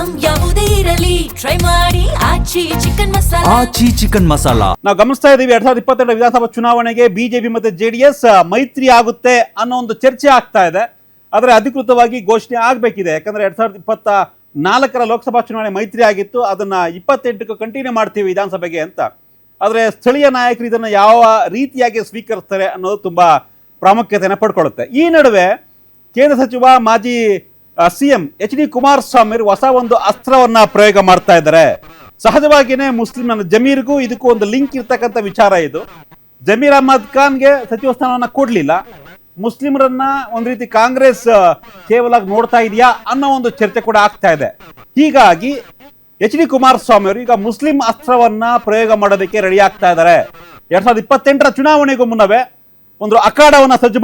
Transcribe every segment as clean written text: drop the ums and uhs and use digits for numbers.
Item ಯಾವುದೇ ಇರಲಿ try ಮಾಡಿ ಆಚಿ ಚಿಕನ್ ಮಸಾಲಾ. ನಾವು ಗಮನಿಸ್ತಾ ಇದ್ದೀವಿ 2022 ವಿಧಾನಸಭಾ ಚುನಾವಣೆಗೆ ಬಿಜೆಪಿ ಮತ್ತೆ ಜೆಡಿಎಸ್ ಮೈತ್ರಿ ಆಗುತ್ತೆ ಅನ್ನೋ ಒಂದು ಚರ್ಚೆ ಆಗ್ತಾ ಇದೆ. ಆದರೆ ಅಧಿಕೃತವಾಗಿ ಘೋಷಣೆ ಆಗಬೇಕಿದೆ. ಯಾಕಂದ್ರೆ 2024 ಲೋಕಸಭಾ ಚುನಾವಣೆ ಮೈತ್ರಿ ಆಗಿತ್ತು, ಅದನ್ನ 28ಕ್ಕೆ ಕಂಟಿನ್ಯೂ ಮಾಡ್ತೀವಿ ವಿಧಾನಸಭೆಗೆ ಅಂತ. ಆದರೆ ಸ್ಥಳೀಯ ನಾಯಕರು ಇದನ್ನು ಯಾವ ರೀತಿಯಾಗಿ ಸ್ವೀಕರಿಸ್ತಾರೆ ಅನ್ನೋದು ತುಂಬಾ ಪ್ರಾಮುಖ್ಯತೆಯನ್ನು ಪಡ್ಕೊಳ್ಳುತ್ತೆ. ಈ ನಡುವೆ ಕೇಂದ್ರ ಸಚಿವ ಮಾಜಿ ಸಿಎಂ ಎಚ್ ಡಿ ಕುಮಾರಸ್ವಾಮಿ ಹೊಸ ಒಂದು ಅಸ್ತ್ರವನ್ನ ಪ್ರಯೋಗ ಮಾಡ್ತಾ ಇದ್ದಾರೆ. ಸಹಜವಾಗಿಯೇ ಮುಸ್ಲಿಂ ಜಮೀರ್ಗೂ ಇದಕ್ಕೂ ಒಂದು ಲಿಂಕ್ ಇರ್ತಕ್ಕಂಥ ವಿಚಾರ ಇದು. ಜಮೀರ್ ಅಹ್ಮದ್ ಖಾನ್ಗೆ ಸಚಿವ ಸ್ಥಾನವನ್ನ ಕೊಡ್ಲಿಲ್ಲ, ಮುಸ್ಲಿಮರನ್ನ ಒಂದು ರೀತಿ ಕಾಂಗ್ರೆಸ್ ಕೇವಲ ನೋಡ್ತಾ ಇದೆಯಾ ಅನ್ನೋ ಒಂದು ಚರ್ಚೆ ಕೂಡ ಆಗ್ತಾ ಇದೆ. ಹೀಗಾಗಿ ಎಚ್ ಡಿ ಕುಮಾರಸ್ವಾಮಿ ಅವರು ಈಗ ಮುಸ್ಲಿಂ ಅಸ್ತ್ರವನ್ನ ಪ್ರಯೋಗ ಮಾಡೋದಕ್ಕೆ ರೆಡಿ ಆಗ್ತಾ ಇದ್ದಾರೆ. 2028 ಚುನಾವಣೆಗೂ ಮುನ್ನವೇ ಒಂದು ಅಖಾಡವನ್ನ ಸಜ್ಜು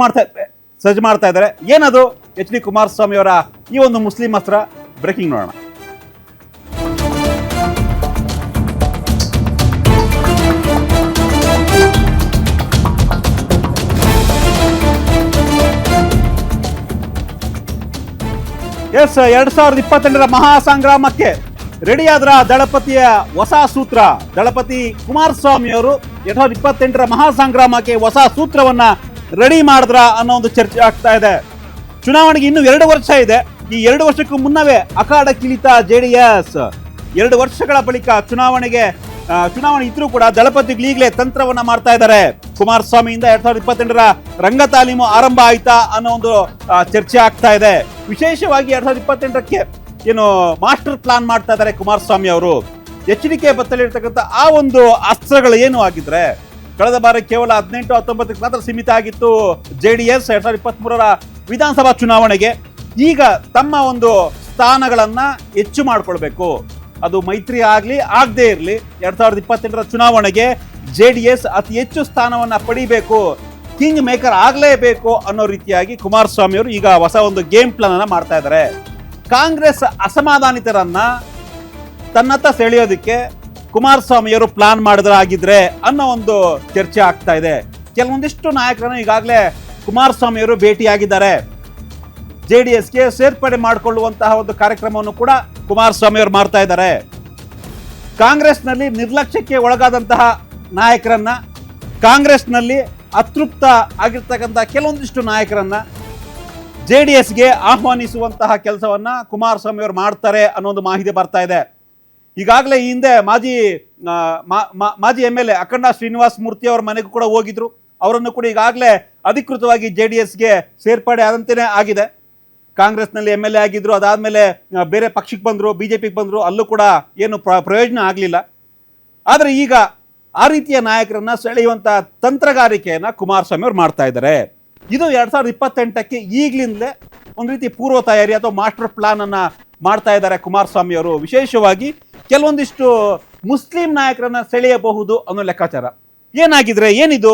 ಮಾಡ್ತಾ ಇದ್ದಾರೆ. ಏನದು ಎಚ್ ಡಿ ಕುಮಾರಸ್ವಾಮಿ ಅವರ ಈ ಒಂದು ಮುಸ್ಲಿಂ ಅಸ್ತ್ರ? ಬ್ರೇಕಿಂಗ್ ನೋಡೋಣ. ಎಸ್ 2028 ಮಹಾಸಂಗ್ರಾಮಕ್ಕೆ ರೆಡಿಯಾದ್ರ ದಳಪತಿಯ ಹೊಸ ಸೂತ್ರ. ದಳಪತಿ ಕುಮಾರಸ್ವಾಮಿ ಅವರು 2028 ಮಹಾಸಂಗ್ರಾಮಕ್ಕೆ ಹೊಸ ಸೂತ್ರವನ್ನ ರೆಡಿ ಮಾಡಿದ್ರ ಅನ್ನೋ ಒಂದು ಚರ್ಚೆ ಆಗ್ತಾ ಇದೆ. ಚುನಾವಣೆಗೆ ಇನ್ನು 2 ವರ್ಷ ಇದೆ. ಈ 2 ವರ್ಷಕ್ಕೂ ಮುನ್ನವೇ ಅಖಾಡ ಕಿಳಿತ ಜೆಡಿಎಸ್. 2 ವರ್ಷಗಳ ಬಳಿಕ ಚುನಾವಣೆ ಇದ್ರೂ ಕೂಡ ದಳಪತಿಗಳು ಈಗಲೇ ತಂತ್ರವನ್ನ ಮಾಡ್ತಾ ಇದ್ದಾರೆ. ಕುಮಾರಸ್ವಾಮಿಯಿಂದ 2028 ರಂಗ ತಾಲೀಮು ಆರಂಭ ಆಯ್ತಾ ಅನ್ನೋ ಒಂದು ಚರ್ಚೆ ಆಗ್ತಾ ಇದೆ. ವಿಶೇಷವಾಗಿ 2028ಕ್ಕೆ ಏನು ಮಾಸ್ಟರ್ ಪ್ಲಾನ್ ಮಾಡ್ತಾ ಇದ್ದಾರೆ ಕುಮಾರಸ್ವಾಮಿ ಅವರು. ಎಚ್ಚರಿಕೆ ಬತ್ತಲಿರ್ತಕ್ಕಂಥ ಆ ಒಂದು ಅಸ್ತ್ರಗಳು ಏನು ಆಗಿದ್ರೆ, ಕಳೆದ ಬಾರಿ ಕೇವಲ 18-19 ಮಾತ್ರ ಸೀಮಿತ ಆಗಿತ್ತು ಜೆಡಿಎಸ್ 2023 ವಿಧಾನಸಭಾ ಚುನಾವಣೆಗೆ. ಈಗ ತಮ್ಮ ಒಂದು ಸ್ಥಾನಗಳನ್ನ ಹೆಚ್ಚು ಮಾಡ್ಕೊಳ್ಬೇಕು, ಅದು ಮೈತ್ರಿ ಆಗ್ಲಿ ಆಗದೆ ಇರಲಿ, 2028 ಚುನಾವಣೆಗೆ ಜೆಡಿಎಸ್ ಅತಿ ಹೆಚ್ಚು ಸ್ಥಾನವನ್ನ ಪಡಿಬೇಕು, ಕಿಂಗ್ ಮೇಕರ್ ಆಗ್ಲೇಬೇಕು ಅನ್ನೋ ರೀತಿಯಾಗಿ ಕುಮಾರಸ್ವಾಮಿ ಅವರು ಈಗ ಹೊಸ ಒಂದು ಗೇಮ್ ಪ್ಲಾನ್ ಅನ್ನ ಮಾಡ್ತಾ ಇದ್ದಾರೆ. ಕಾಂಗ್ರೆಸ್ ಅಸಮಾಧಾನಿತರನ್ನ ತನ್ನತ್ತ ಸೆಳೆಯೋದಕ್ಕೆ ಕುಮಾರಸ್ವಾಮಿ ಅವರು ಪ್ಲಾನ್ ಮಾಡಿದ್ರಾಗಿದ್ರೆ ಅನ್ನೋ ಒಂದು ಚರ್ಚೆ ಆಗ್ತಾ ಇದೆ. ಕೆಲವೊಂದಿಷ್ಟು ನಾಯಕರನ್ನು ಈಗಾಗಲೇ ಕುಮಾರಸ್ವಾಮಿ ಅವರು ಭೇಟಿಯಾಗಿದ್ದಾರೆ. ಜೆಡಿಎಸ್ಗೆ ಸೇರ್ಪಡೆ ಮಾಡಿಕೊಳ್ಳುವಂತಹ ಒಂದು ಕಾರ್ಯಕ್ರಮವನ್ನು ಕೂಡ ಕುಮಾರಸ್ವಾಮಿ ಅವರು ಮಾಡ್ತಾ ಇದ್ದಾರೆ. ಕಾಂಗ್ರೆಸ್ನಲ್ಲಿ ನಿರ್ಲಕ್ಷ್ಯಕ್ಕೆ ಒಳಗಾದಂತಹ ನಾಯಕರನ್ನ, ಕಾಂಗ್ರೆಸ್ನಲ್ಲಿ ಅತೃಪ್ತ ಆಗಿರ್ತಕ್ಕಂಥ ಕೆಲವೊಂದಿಷ್ಟು ನಾಯಕರನ್ನ ಜೆಡಿಎಸ್ಗೆ ಆಹ್ವಾನಿಸುವಂತಹ ಕೆಲಸವನ್ನ ಕುಮಾರಸ್ವಾಮಿ ಅವರು ಮಾಡ್ತಾರೆ ಅನ್ನೋ ಒಂದು ಮಾಹಿತಿ ಬರ್ತಾ ಇದೆ. ಈಗಾಗಲೇ ಈ ಹಿಂದೆ ಮಾಜಿ MLA ಅಖಂಡ ಶ್ರೀನಿವಾಸ ಮೂರ್ತಿ ಅವರ ಮನೆಗೂ ಕೂಡ ಹೋಗಿದ್ರು. ಅವರನ್ನು ಕೂಡ ಈಗಾಗಲೇ ಅಧಿಕೃತವಾಗಿ ಜೆಡಿಎಸ್ಗೆ ಸೇರ್ಪಡೆ ಆದಂತೆಯೇ ಆಗಿದೆ. ಕಾಂಗ್ರೆಸ್ನಲ್ಲಿ MLA ಆಗಿದ್ರು, ಅದಾದ್ಮೇಲೆ ಬೇರೆ ಪಕ್ಷಕ್ಕೆ ಬಂದ್ರು, ಬಿಜೆಪಿಗೆ ಬಂದ್ರು, ಅಲ್ಲೂ ಕೂಡ ಏನು ಪ್ರಯೋಜನ ಆಗಲಿಲ್ಲ. ಆದರೆ ಈಗ ಆ ರೀತಿಯ ನಾಯಕರನ್ನ ಸೆಳೆಯುವಂತ ತಂತ್ರಗಾರಿಕೆಯನ್ನ ಕುಮಾರಸ್ವಾಮಿ ಅವರು ಮಾಡ್ತಾ ಇದ್ದಾರೆ. ಇದು 2028ಕ್ಕೆ ಈಗಲಿಂದಲೇ ಒಂದು ರೀತಿ ಪೂರ್ವ ತಯಾರಿ ಅಥವಾ ಮಾಸ್ಟರ್ ಪ್ಲಾನ್ ಅನ್ನ ಮಾಡ್ತಾ ಇದ್ದಾರೆ ಕುಮಾರಸ್ವಾಮಿ ಅವರು. ವಿಶೇಷವಾಗಿ ಕೆಲವೊಂದಿಷ್ಟು ಮುಸ್ಲಿಂ ನಾಯಕರನ್ನ ಸೆಳೆಯಬಹುದು ಅನ್ನೋ ಲೆಕ್ಕಾಚಾರ. ಏನಾಗಿದ್ರೆ ಏನಿದು